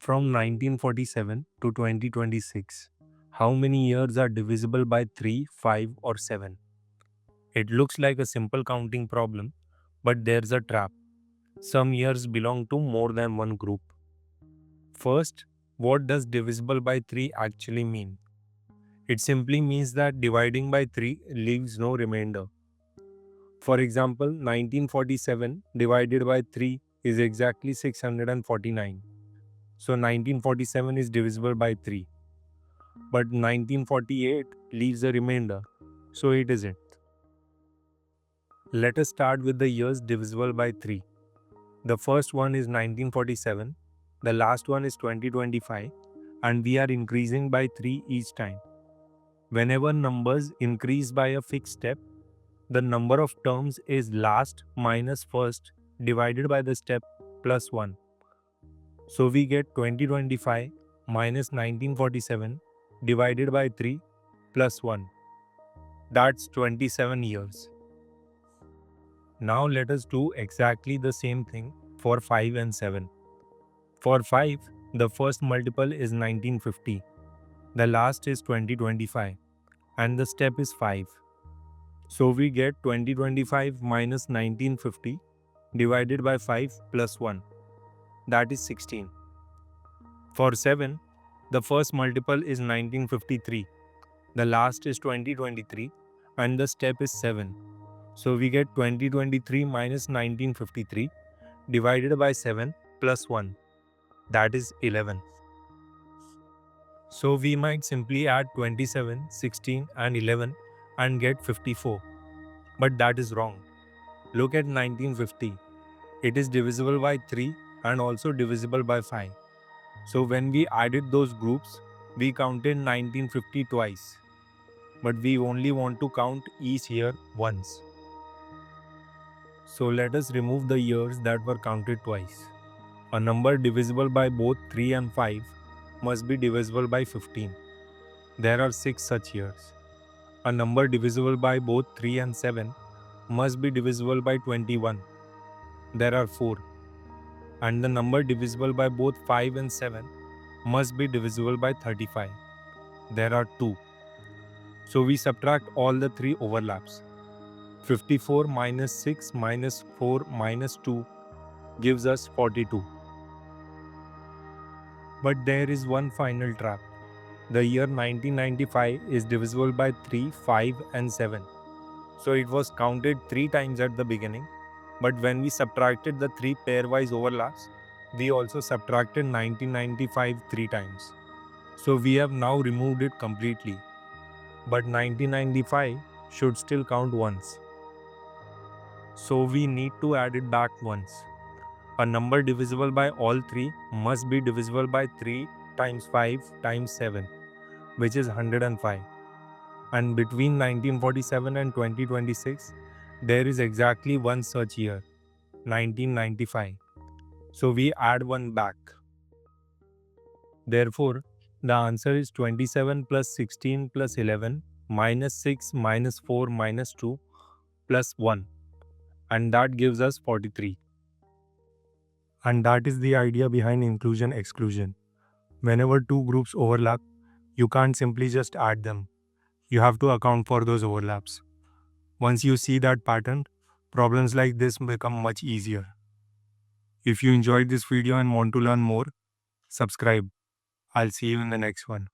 From 1947 to 2026, how many years are divisible by 3, 5 or 7? It looks like a simple counting problem, but there's a trap. Some years belong to more than one group. First, what does divisible by 3 actually mean? It simply means that dividing by 3 leaves no remainder. For example, 1947 divided by 3 is exactly 649. So 1947 is divisible by 3. But 1948 leaves a remainder, so it isn't. Let us start with the years divisible by 3. The first one is 1947, the last one is 2025, and we are increasing by 3 each time. Whenever numbers increase by a fixed step, the number of terms is last minus first divided by the step plus 1. So we get 2025 minus 1947 divided by 3 plus 1. That's 27 years. Now let us do exactly the same thing for 5 and 7. For 5, the first multiple is 1950, the last is 2025, and the step is 5. So we get 2025 minus 1950 divided by 5 plus 1, that is 16. For 7, the first multiple is 1953, the last is 2023, and the step is 7. So we get 2023 minus 1953 divided by 7 plus 1, that is 11. So we might simply add 27, 16 and 11 and get 54. But that is wrong. Look at 1950. It is divisible by 3 and also divisible by 5. So when we added those groups, we counted 1950 twice. But we only want to count each year once. So let us remove the years that were counted twice. A number divisible by both 3 and 5 must be divisible by 15. There are 6 such years. A number divisible by both 3 and 7 must be divisible by 21. There are 4. And the number divisible by both 5 and 7 must be divisible by 35. There are 2. So we subtract all the 3 overlaps. 54 minus 6 minus 4 minus 2 gives us 42. But there is one final trap. The year 1995 is divisible by 3, 5 and 7. So it was counted 3 times at the beginning, but when we subtracted the 3 pairwise overlaps, we also subtracted 1995 3 times. So we have now removed it completely. But 1995 should still count once. So we need to add it back once. A number divisible by all 3 must be divisible by 3 times 5 times 7, which is 105. And between 1947 and 2026, there is exactly one such year, 1995. So we add one back. Therefore, the answer is 27 plus 16 plus 11 minus 6 minus 4 minus 2 plus 1. And that gives us 43. And that is the idea behind inclusion exclusion. Whenever two groups overlap, you can't simply just add them. You have to account for those overlaps. Once you see that pattern, problems like this become much easier. If you enjoyed this video and want to learn more, subscribe. I'll see you in the next one.